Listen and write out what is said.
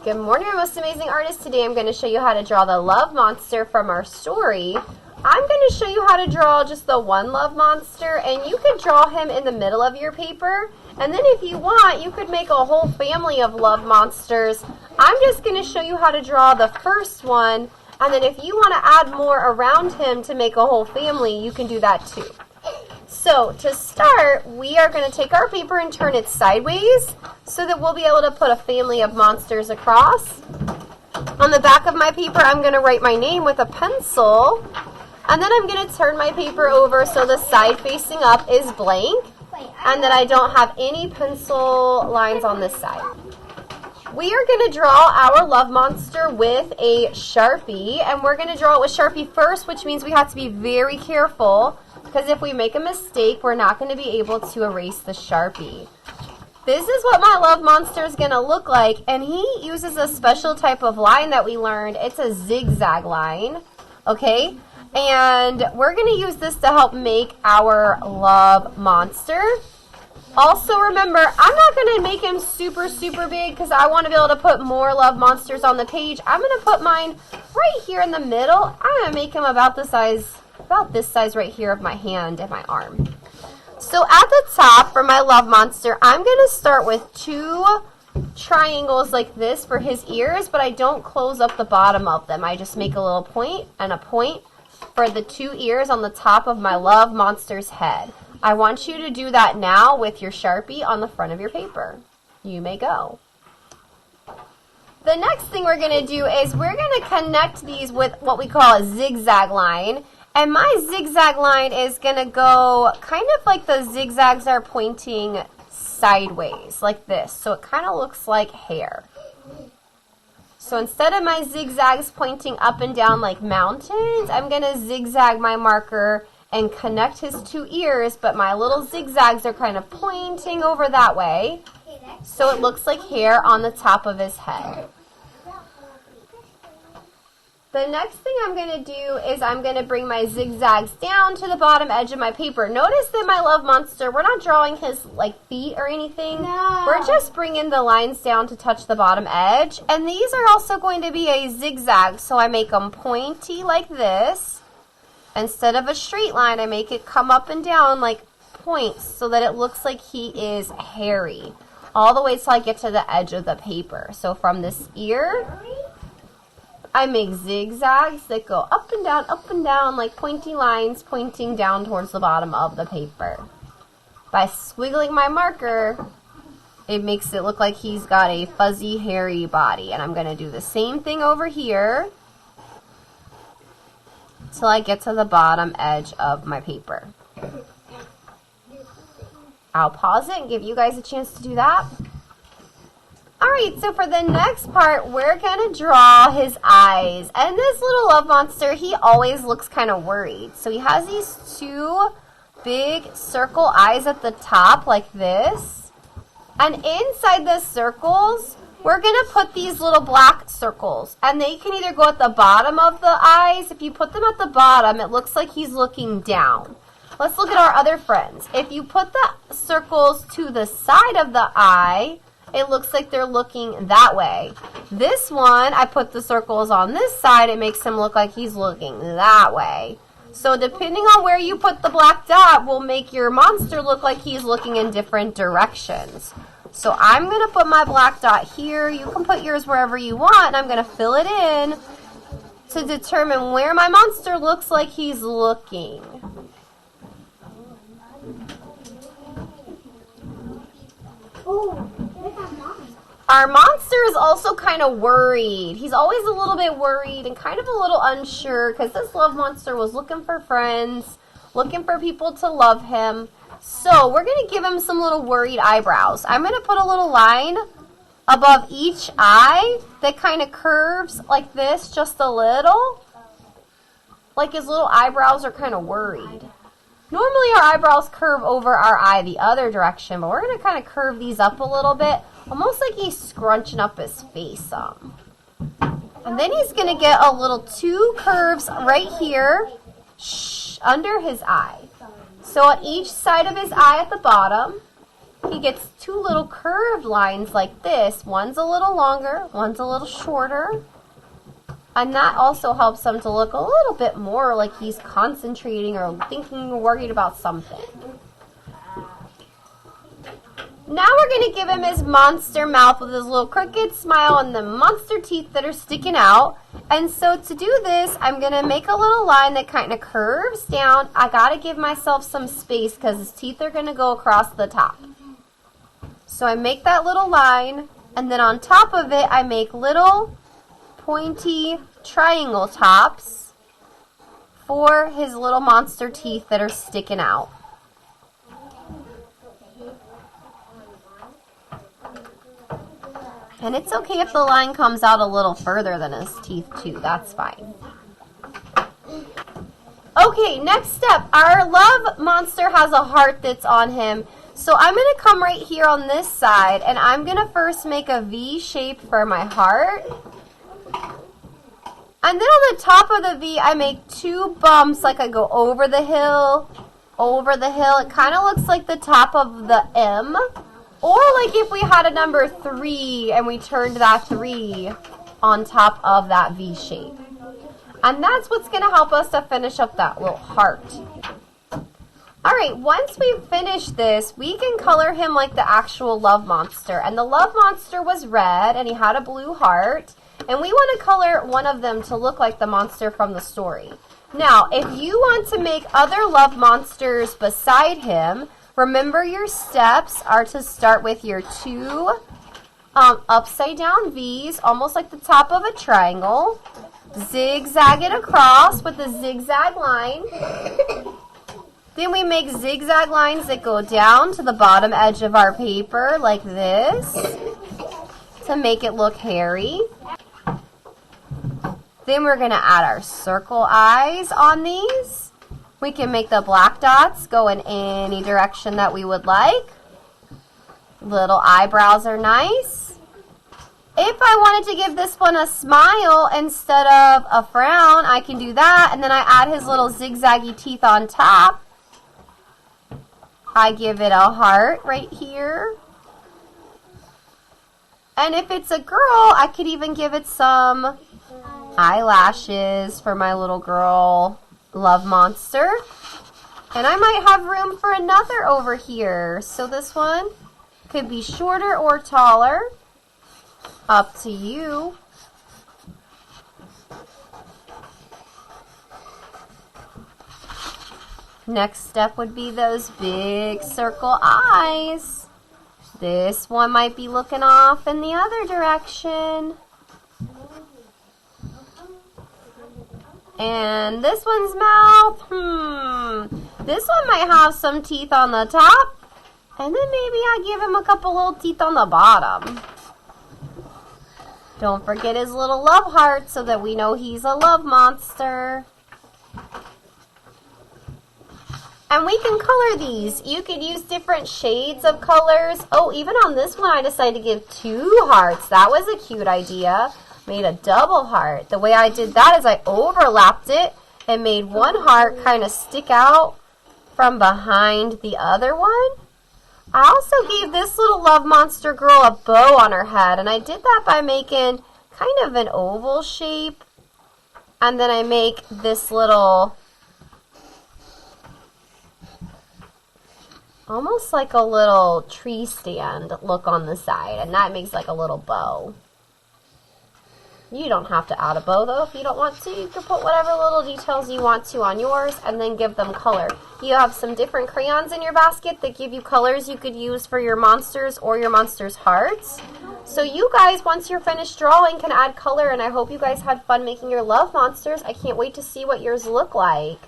Good morning, my most amazing artist. Today I'm going to show you how to draw the love monster from our story. I'm going to show you how to draw just the one love monster, and you could draw him in the middle of your paper. And then if you want, you could make a whole family of love monsters. I'm just going to show you how to draw the first one, and then if you want to add more around him to make a whole family, you can do that too. So to start, we are going to take our paper and turn it sideways so that we'll be able to put a family of monsters across. On the back of my paper, I'm going to write my name with a pencil, and then I'm going to turn my paper over so the side facing up is blank and that I don't have any pencil lines on this side. We are going to draw our love monster with a Sharpie, and we're going to draw it with Sharpie first, which means we have to be very careful because if we make a mistake, we're not going to be able to erase the Sharpie. This is what my love monster is going to look like, and he uses a special type of line that we learned. It's a zigzag line, okay? And we're going to use this to help make our love monster. Also remember, I'm not going to make him super, super big because I want to be able to put more love monsters on the page. I'm going to put mine right here in the middle. I'm going to make him about this size right here of my hand and my arm. So at the top for my love monster, I'm going to start with two triangles like this for his ears, but I don't close up the bottom of them. I just make a little point and a point for the two ears on the top of my love monster's head. I want you to do that now with your Sharpie on the front of your paper. You may go. The next thing we're going to do is we're going to connect these with what we call a zigzag line. And my zigzag line is going to go kind of like the zigzags are pointing sideways, like this. So it kind of looks like hair. So instead of my zigzags pointing up and down like mountains, I'm going to zigzag my marker and connect his two ears, but my little zigzags are kind of pointing over that way. So it looks like hair on the top of his head. The next thing I'm going to do is I'm going to bring my zigzags down to the bottom edge of my paper. Notice that my love monster, we're not drawing his feet or anything. No. We're just bringing the lines down to touch the bottom edge. And these are also going to be a zigzag, so I make them pointy like this. Instead of a straight line, I make it come up and down like points so that it looks like he is hairy. All the way till I get to the edge of the paper. So from this ear, I make zigzags that go up and down like pointy lines pointing down towards the bottom of the paper. By squiggling my marker, it makes it look like he's got a fuzzy, hairy body. And I'm going to do the same thing over here till I get to the bottom edge of my paper. I'll pause it and give you guys a chance to do that. Alright, so for the next part, we're going to draw his eyes. And this little love monster, he always looks kind of worried. So he has these two big circle eyes at the top like this. And inside the circles, we're going to put these little black circles. And they can either go at the bottom of the eyes. If you put them at the bottom, it looks like he's looking down. Let's look at our other friends. If you put the circles to the side of the eye, it looks like they're looking that way. This one, I put the circles on this side, it makes him look like he's looking that way. So depending on where you put the black dot will make your monster look like he's looking in different directions. So I'm going to put my black dot here. You can put yours wherever you want, and I'm going to fill it in to determine where my monster looks like he's looking. Our monster is also kind of worried. He's always a little bit worried and kind of a little unsure because this love monster was looking for friends, looking for people to love him. So we're going to give him some little worried eyebrows. I'm going to put a little line above each eye that kind of curves like this just a little. Like his little eyebrows are kind of worried. Normally our eyebrows curve over our eye the other direction, but we're going to kind of curve these up a little bit, almost like he's scrunching up his face some. And then he's going to get a little two curves right here under his eye. So on each side of his eye at the bottom, he gets two little curved lines like this. One's a little longer, one's a little shorter. And that also helps him to look a little bit more like he's concentrating or thinking or worried about something. Now we're going to give him his monster mouth with his little crooked smile and the monster teeth that are sticking out. And so to do this, I'm going to make a little line that kind of curves down. I got to give myself some space because his teeth are going to go across the top. So I make that little line, and then on top of it, I make little pointy triangle tops for his little monster teeth that are sticking out. And it's okay if the line comes out a little further than his teeth too, that's fine. Okay, next step, our love monster has a heart that's on him. So I'm going to come right here on this side, and I'm going to first make a V shape for my heart. And then on the top of the V, I make two bumps, like I go over the hill. It kind of looks like the top of the M. Or like if we had a number 3 and we turned that 3 on top of that V shape. And that's what's going to help us to finish up that little heart. Alright, once we've finished this, we can color him like the actual love monster. And the love monster was red and he had a blue heart. And we want to color one of them to look like the monster from the story. Now, if you want to make other love monsters beside him, remember your steps are to start with your two upside down V's, almost like the top of a triangle. Zigzag it across with a zigzag line. Then we make zigzag lines that go down to the bottom edge of our paper like this to make it look hairy. Then we're going to add our circle eyes on these. We can make the black dots go in any direction that we would like. Little eyebrows are nice. If I wanted to give this one a smile instead of a frown, I can do that. And then I add his little zigzaggy teeth on top. I give it a heart right here. And if it's a girl, I could even give it some eyelashes for my little girl love monster. And I might have room for another over here. So this one could be shorter or taller. Up to you. Next step would be those big circle eyes. This one might be looking off in the other direction. And this one's mouth, this one might have some teeth on the top. And then maybe I give him a couple little teeth on the bottom. Don't forget his little love heart so that we know he's a love monster. And we can color these. You could use different shades of colors. Oh, even on this one I decided to give 2 hearts. That was a cute idea. Made a double heart. The way I did that is I overlapped it and made one heart kind of stick out from behind the other one. I also gave this little love monster girl a bow on her head, and I did that by making kind of an oval shape, and then I make this little, almost like a little tree stand look on the side, and that makes like a little bow. You don't have to add a bow though if you don't want to. You can put whatever little details you want to on yours and then give them color. You have some different crayons in your basket that give you colors you could use for your monsters or your monsters' hearts. So you guys, once you're finished drawing, can add color, and I hope you guys had fun making your love monsters. I can't wait to see what yours look like.